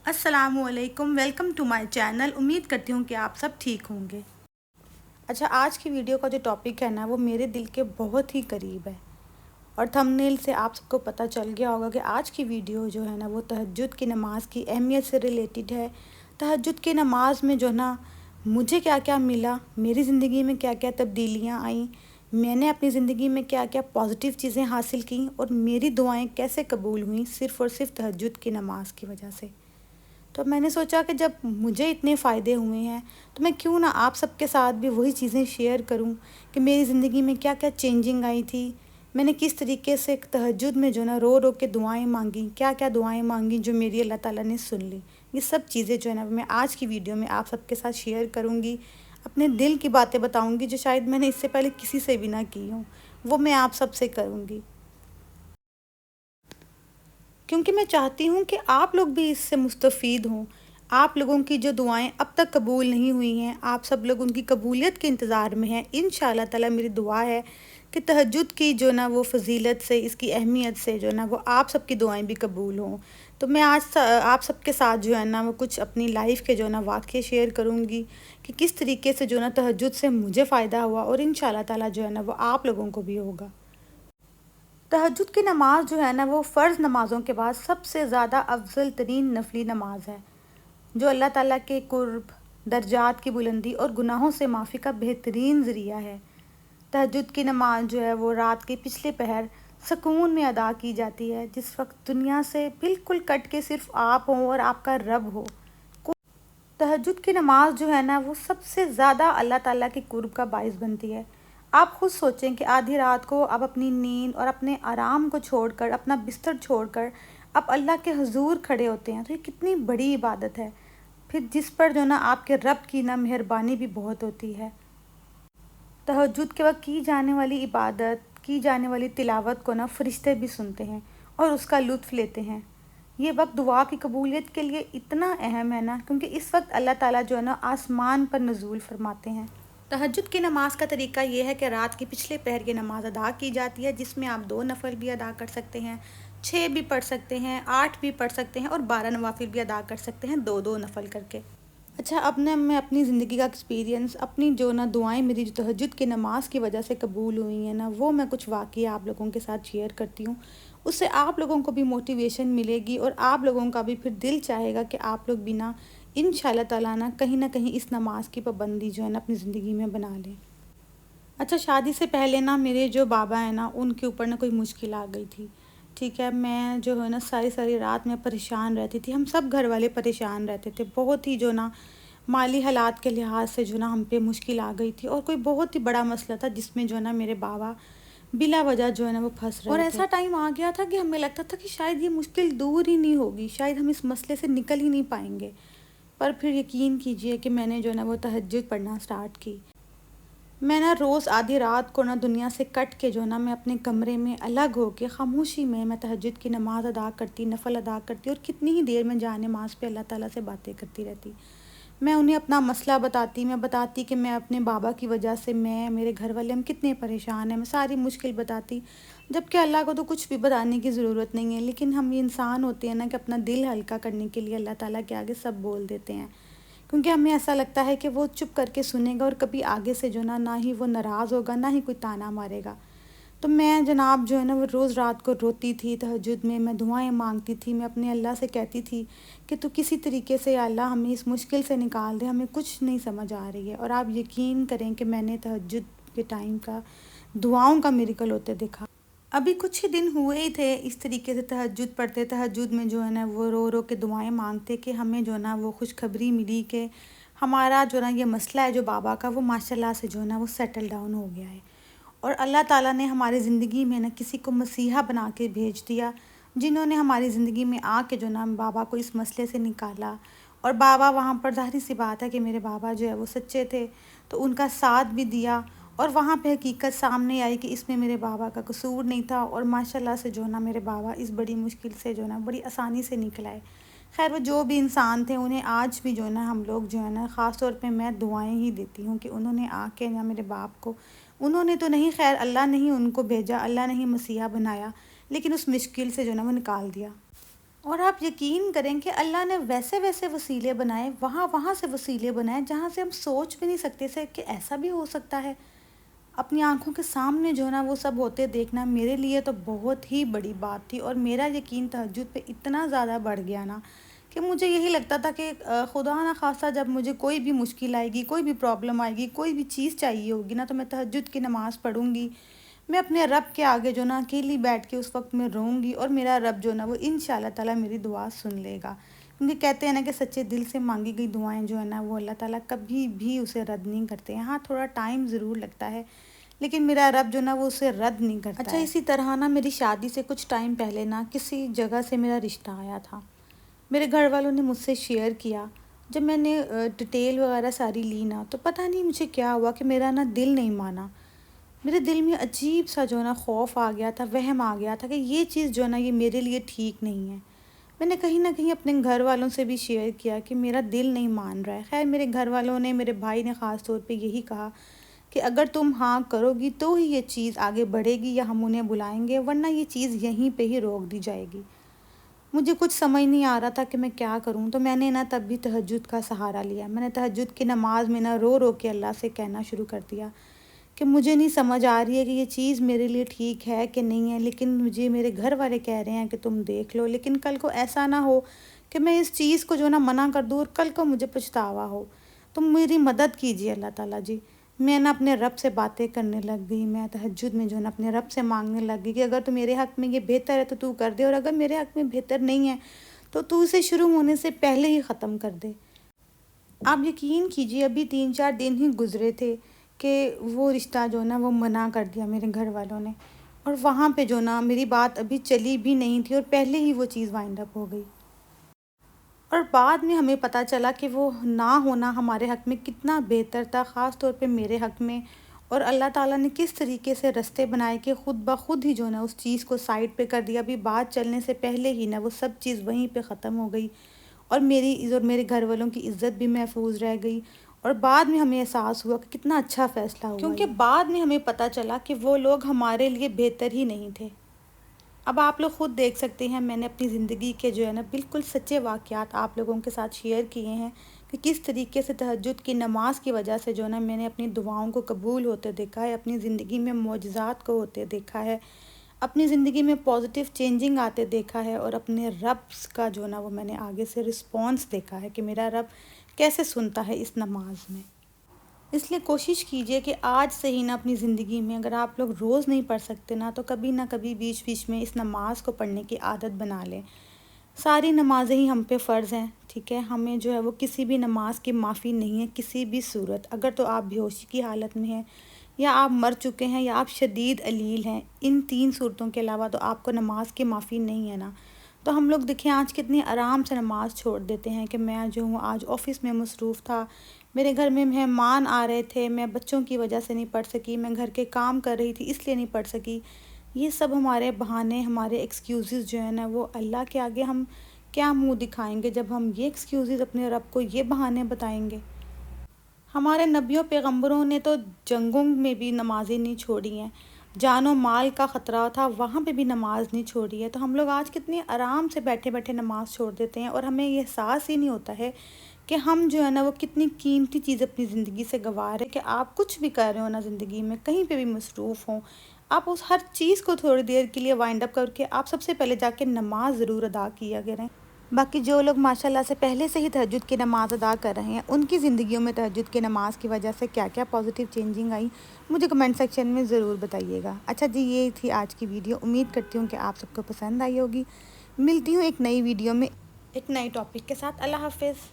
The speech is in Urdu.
السلام علیکم، ویلکم ٹو مائی چینل۔ امید کرتی ہوں کہ آپ سب ٹھیک ہوں گے۔ اچھا، آج کی ویڈیو کا جو ٹاپک ہے نا وہ میرے دل کے بہت ہی قریب ہے، اور تھمبنیل سے آپ سب کو پتہ چل گیا ہوگا کہ آج کی ویڈیو جو ہے نا وہ تہجد کی نماز کی اہمیت سے ریلیٹڈ ہے۔ تہجد کی نماز میں جو نا مجھے کیا کیا ملا، میری زندگی میں کیا کیا تبدیلیاں آئیں، میں نے اپنی زندگی میں کیا کیا پازیٹیو چیزیں حاصل کیں، اور میری دعائیں کیسے قبول ہوئیں صرف اور صرف تہجد کی نماز کی وجہ سے۔ تو میں نے سوچا کہ جب مجھے اتنے فائدے ہوئے ہیں تو میں کیوں نہ آپ سب کے ساتھ بھی وہی چیزیں شیئر کروں کہ میری زندگی میں کیا کیا چینجنگ آئی تھی، میں نے کس طریقے سے تہجد میں جو نا رو رو کے دعائیں مانگیں، کیا کیا دعائیں مانگیں جو میری اللہ تعالیٰ نے سن لی۔ یہ سب چیزیں جو ہے نا میں آج کی ویڈیو میں آپ سب کے ساتھ شیئر کروں گی، اپنے دل کی باتیں بتاؤں گی جو شاید میں نے اس سے پہلے کسی سے بھی نہ کی ہوں، وہ میں آپ سب سے کروں گی، کیونکہ میں چاہتی ہوں کہ آپ لوگ بھی اس سے مستفید ہوں۔ آپ لوگوں کی جو دعائیں اب تک قبول نہیں ہوئی ہیں، آپ سب لوگ ان کی قبولیت کے انتظار میں ہیں۔ انشاءاللہ تعالیٰ میری دعا ہے کہ تہجد کی جو نا وہ فضیلت سے، اس کی اہمیت سے جو نا وہ آپ سب کی دعائیں بھی قبول ہوں۔ تو میں آج آپ سب کے ساتھ جو ہے نا وہ کچھ اپنی لائف کے جو نا واقعے شیئر کروں گی کہ کس طریقے سے جو نا تہجد سے مجھے فائدہ ہوا، اور انشاءاللہ تعالیٰ جو ہے نا وہ آپ لوگوں کو بھی ہوگا۔ تہجد کی نماز جو ہے نا وہ فرض نمازوں کے بعد سب سے زیادہ افضل ترین نفلی نماز ہے، جو اللہ تعالیٰ کے قرب، درجات کی بلندی اور گناہوں سے معافی کا بہترین ذریعہ ہے۔ تہجد کی نماز جو ہے وہ رات کے پچھلے پہر سکون میں ادا کی جاتی ہے، جس وقت دنیا سے بالکل کٹ کے صرف آپ ہوں اور آپ کا رب ہو۔ تہجد کی نماز جو ہے نا وہ سب سے زیادہ اللہ تعالیٰ کے قرب کا باعث بنتی ہے۔ آپ خود سوچیں کہ آدھی رات کو آپ اپنی نیند اور اپنے آرام کو چھوڑ کر، اپنا بستر چھوڑ کر آپ اللہ کے حضور کھڑے ہوتے ہیں، تو یہ کتنی بڑی عبادت ہے، پھر جس پر جو نا آپ کے رب کی نا مہربانی بھی بہت ہوتی ہے۔ تہجد کے وقت کی جانے والی عبادت، کی جانے والی تلاوت کو نا فرشتے بھی سنتے ہیں اور اس کا لطف لیتے ہیں۔ یہ وقت دعا کی قبولیت کے لیے اتنا اہم ہے نا، کیونکہ اس وقت اللہ تعالیٰ جو ہے نا آسمان پر نزول فرماتے ہیں۔ تہجد کی نماز کا طریقہ یہ ہے کہ رات کے پچھلے پہر کی نماز ادا کی جاتی ہے، جس میں آپ 2 نفل بھی ادا کر سکتے ہیں، 6 بھی پڑھ سکتے ہیں، 8 بھی پڑھ سکتے ہیں، اور 12 نوافل بھی ادا کر سکتے ہیں، 2 نفل کر کے۔ اچھا، اب نے میں اپنی زندگی کا ایکسپیرینس، اپنی جو نا دعائیں میری جو تہجد کی نماز کی وجہ سے قبول ہوئی ہیں نا، وہ میں کچھ واقعی آپ لوگوں کے ساتھ شیئر کرتی ہوں۔ اس سے آپ لوگوں کو بھی موٹیویشن ملے گی، اور آپ لوگوں کا بھی پھر دل چاہے گا کہ آپ لوگ بھی نا انشاءاللہ تعالیٰ نہ کہیں اس نماز کی پابندی جو ہے نا اپنی زندگی میں بنا لیں۔ اچھا، شادی سے پہلے نا میرے جو بابا ہیں نا ان کے اوپر نا کوئی مشکل آ گئی تھی، ٹھیک ہے، میں جو ہے نا ساری رات میں پریشان رہتی تھی، ہم سب گھر والے پریشان رہتے تھے، بہت ہی جو نا مالی حالات کے لحاظ سے جو نا ہم پہ مشکل آ گئی تھی، اور کوئی بہت ہی بڑا مسئلہ تھا جس میں جو نا میرے بابا بلا وجہ جو ہے نا وہ پھنس رہے تھے، اور ایسا ٹائم آ گیا تھا کہ ہمیں لگتا تھا کہ شاید یہ مشکل دور ہی نہیں ہوگی، شاید ہم اس مسئلے سے نکل ہی نہیں پائیں گے۔ پر پھر یقین کیجئے کہ میں نے جو نا وہ تہجد پڑھنا سٹارٹ کی۔ میں نا روز آدھی رات کو نا دنیا سے کٹ کے جو نا میں اپنے کمرے میں الگ ہو کے خاموشی میں تہجد کی نماز ادا کرتی، نفل ادا کرتی، اور کتنی ہی دیر میں جائے نماز پہ اللہ تعالیٰ سے باتیں کرتی رہتی۔ میں انہیں اپنا مسئلہ بتاتی، میں بتاتی کہ میں اپنے بابا کی وجہ سے، میرے گھر والے ہم کتنے پریشان ہیں، میں ساری مشکل بتاتی، جبکہ اللہ کو تو کچھ بھی بتانے کی ضرورت نہیں ہے، لیکن ہم یہ انسان ہوتے ہیں نا کہ اپنا دل ہلکا کرنے کے لیے اللہ تعالیٰ کے آگے سب بول دیتے ہیں، کیونکہ ہمیں ایسا لگتا ہے کہ وہ چپ کر کے سنے گا، اور کبھی آگے سے جو نہ ہی وہ ناراض ہوگا، نہ ہی کوئی طعنہ مارے گا۔ تو میں جناب جو ہے نا وہ روز رات کو روتی تھی تہجد میں دعائیں مانگتی تھی، میں اپنے اللہ سے کہتی تھی کہ تو کسی طریقے سے یا اللہ ہمیں اس مشکل سے نکال دے، ہمیں کچھ نہیں سمجھ آ رہی ہے۔ اور آپ یقین کریں کہ میں نے تہجد کے ٹائم کا دعاؤں کا میریکل ہوتے دیکھا۔ ابھی کچھ ہی دن ہوئے ہی تھے اس طریقے سے تہجد پڑھتے، تہجد میں جو ہے نا وہ رو رو کے دعائیں مانگتے کہ ہمیں جو ہے نا وہ خوشخبری ملی کہ ہمارا جو نا یہ مسئلہ ہے جو بابا کا، وہ ماشاءاللہ سے جو ہے نا وہ سیٹل ڈاؤن ہو گیا ہے، اور اللہ تعالیٰ نے ہماری زندگی میں نا کسی کو مسیحا بنا کے بھیج دیا، جنہوں نے ہماری زندگی میں آ کے جو نا بابا کو اس مسئلے سے نکالا۔ اور بابا وہاں پر ظاہری سی بات ہے کہ میرے بابا جو ہے وہ سچے تھے، تو ان کا ساتھ بھی دیا، اور وہاں پہ حقیقت سامنے آئی کہ اس میں میرے بابا کا قصور نہیں تھا، اور ماشاءاللہ سے جو نا میرے بابا اس بڑی مشکل سے جو نا بڑی آسانی سے نکل آئے۔ خیر، وہ جو بھی انسان تھے، انہیں آج بھی جو ہے نا ہم لوگ جو ہے نا خاص طور پہ میں دعائیں ہی دیتی ہوں کہ انہوں نے آ کے نا میرے باپ کو، انہوں نے تو نہیں، خیر اللہ نے ہی ان کو بھیجا، اللہ نے ہی مسیحا بنایا، لیکن اس مشکل سے جو نا وہ نکال دیا۔ اور آپ یقین کریں کہ اللہ نے ویسے ویسے وسیلے بنائے، وہاں سے وسیلے بنائے جہاں سے ہم سوچ بھی نہیں سکتے تھے کہ ایسا بھی ہو سکتا ہے۔ اپنی آنکھوں کے سامنے جو ہے نا وہ سب ہوتے دیکھنا میرے لیے تو بہت ہی بڑی بات تھی، اور میرا یقین تہجد پہ اتنا زیادہ بڑھ گیا نا کہ مجھے یہی لگتا تھا کہ خدا نہ خواستہ جب مجھے کوئی بھی مشکل آئے گی، کوئی بھی پرابلم آئے گی، کوئی بھی چیز چاہیے ہوگی نا، تو میں تہجد کی نماز پڑھوں گی، میں اپنے رب کے آگے جو نا اکیلی بیٹھ کے اس وقت میں رہوں گی، اور میرا رب جو نا وہ انشاءاللہ تعالیٰ میری دعا سن لے گا، کیونکہ کہتے ہیں نا کہ سچے دل سے مانگی گئی دعائیں جو ہے نا وہ اللہ تعالیٰ کبھی بھی اسے رد نہیں کرتے ہیں۔ ہاں تھوڑا ٹائم ضرور لگتا ہے، لیکن میرا رب جو نا وہ اسے رد نہیں کرتا ہے۔ اچھا اسی طرح نا میری شادی سے کچھ ٹائم پہلے نا کسی جگہ سے میرا رشتہ آیا تھا، میرے گھر والوں نے مجھ سے شیئر کیا، جب میں نے ڈیٹیل وغیرہ ساری لی نا تو پتہ نہیں مجھے کیا ہوا کہ میرا نا دل نہیں مانا، میرے دل میں عجیب سا جو نا خوف آ گیا تھا، وہم آ گیا تھا کہ یہ چیز جو نا یہ میرے لیے ٹھیک نہیں ہے۔ میں نے کہیں نہ کہیں اپنے گھر والوں سے بھی شیئر کیا کہ میرا دل نہیں مان رہا ہے۔ خیر میرے گھر والوں نے، میرے بھائی نے خاص طور پہ یہی کہا کہ اگر تم ہاں کرو گی تو ہی یہ چیز آگے بڑھے گی یا ہم انہیں بلائیں گے، ورنہ یہ چیز یہیں پہ ہی روک دی جائے گی۔ مجھے کچھ سمجھ نہیں آ رہا تھا کہ میں کیا کروں، تو میں نے نا تب بھی تہجد کا سہارا لیا۔ میں نے تہجد کی نماز میں نا رو رو کے اللہ سے کہنا شروع کر دیا کہ مجھے نہیں سمجھ آ رہی ہے کہ یہ چیز میرے لیے ٹھیک ہے کہ نہیں ہے، لیکن مجھے میرے گھر والے کہہ رہے ہیں کہ تم دیکھ لو، لیکن کل کو ایسا نہ ہو کہ میں اس چیز کو جو نا منع کر دوں اور کل کو مجھے پچھتاوا ہو، تم میری مدد کیجیے اللہ تعالیٰ جی۔ میں نا اپنے رب سے باتیں کرنے لگ گئی، میں تہجد میں جو نا اپنے رب سے مانگنے لگ گئی کہ اگر تو میرے حق میں یہ بہتر ہے تو تو کر دے، اور اگر میرے حق میں بہتر نہیں ہے تو اسے شروع ہونے سے پہلے ہی ختم کر دے۔ آپ یقین کیجیے ابھی 3-4 دن ہی گزرے تھے کہ وہ رشتہ جو نا وہ منع کر دیا میرے گھر والوں نے، اور وہاں پہ جو نا میری بات ابھی چلی بھی نہیں تھی اور پہلے ہی وہ چیز وائنڈ اپ ہو گئی، اور بعد میں ہمیں پتہ چلا کہ وہ نہ ہونا ہمارے حق میں کتنا بہتر تھا، خاص طور پہ میرے حق میں، اور اللہ تعالیٰ نے کس طریقے سے رستے بنائے کہ خود بخود ہی جو نا اس چیز کو سائڈ پہ کر دیا، ابھی بات چلنے سے پہلے ہی نا وہ سب چیز وہیں پہ ختم ہو گئی، اور میری اور میرے گھر والوں کی عزت بھی محفوظ رہ گئی، اور بعد میں ہمیں احساس ہوا کہ کتنا اچھا فیصلہ ہوا، کیونکہ بعد میں ہمیں پتہ چلا کہ وہ لوگ ہمارے لیے بہتر ہی نہیں تھے۔ اب آپ لوگ خود دیکھ سکتے ہیں، میں نے اپنی زندگی کے جو ہے نا بالکل سچے واقعات آپ لوگوں کے ساتھ شیئر کیے ہیں کہ کس طریقے سے تہجد کی نماز کی وجہ سے جو ہے نا میں نے اپنی دعاؤں کو قبول ہوتے دیکھا ہے، اپنی زندگی میں معجزات کو ہوتے دیکھا ہے، اپنی زندگی میں پازیٹیو چینجنگ آتے دیکھا ہے، اور اپنے رب کا جو نا وہ میں نے آگے سے رسپانس دیکھا ہے کہ میرا رب کیسے سنتا ہے اس نماز میں۔ اس لیے کوشش کیجئے کہ آج سے ہی نا اپنی زندگی میں، اگر آپ لوگ روز نہیں پڑھ سکتے نا تو کبھی نہ کبھی بیچ بیچ میں اس نماز کو پڑھنے کی عادت بنا لیں۔ ساری نمازیں ہی ہم پہ فرض ہیں، ٹھیک ہے، ہمیں جو ہے وہ کسی بھی نماز کی معافی نہیں ہے کسی بھی صورت، اگر تو آپ بے ہوشی کی حالت میں ہیں، یا آپ مر چکے ہیں، یا آپ شدید علیل ہیں، ان 3 صورتوں کے علاوہ تو آپ کو نماز کی معافی نہیں ہے نا۔ تو ہم لوگ دیکھیں آج کتنی آرام سے نماز چھوڑ دیتے ہیں کہ میں جو ہوں آج آفس میں مصروف تھا، میرے گھر میں مہمان آ رہے تھے، میں بچوں کی وجہ سے نہیں پڑھ سکی، میں گھر کے کام کر رہی تھی اس لیے نہیں پڑھ سکی۔ یہ سب ہمارے بہانے، ہمارے ایکسکیوزز جو ہیں نا وہ اللہ کے آگے ہم کیا منہ دکھائیں گے جب ہم یہ ایکسکیوزز اپنے رب کو یہ بہانے بتائیں گے۔ ہمارے نبیوں پیغمبروں نے تو جنگوں میں بھی نمازیں نہیں چھوڑی ہیں، جان و مال کا خطرہ تھا وہاں پہ بھی نماز نہیں چھوڑی ہے، تو ہم لوگ آج کتنے آرام سے بیٹھے بیٹھے نماز چھوڑ دیتے ہیں، اور ہمیں یہ احساس ہی نہیں ہوتا ہے کہ ہم جو ہے نا وہ کتنی قیمتی چیز اپنی زندگی سے گنوا رہے ہیں۔ کہ آپ کچھ بھی کر رہے ہو نا زندگی میں، کہیں پہ بھی مصروف ہوں، آپ اس ہر چیز کو تھوڑی دیر کے لیے وائنڈ اپ کر کے آپ سب سے پہلے جا کے نماز ضرور ادا کیا کریں۔ باقی جو لوگ ماشاءاللہ سے پہلے سے ہی تہجد کی نماز ادا کر رہے ہیں، ان کی زندگیوں میں تہجد کی نماز کی وجہ سے کیا کیا پازیٹیو چینجنگ آئی، مجھے کمنٹ سیکشن میں ضرور بتائیے گا۔ اچھا جی، یہ تھی آج کی ویڈیو، امید کرتی ہوں کہ آپ سب کو پسند آئی ہوگی۔ ملتی ہوں ایک نئی ویڈیو میں ایک نئی ٹاپک کے ساتھ۔ اللہ حافظ۔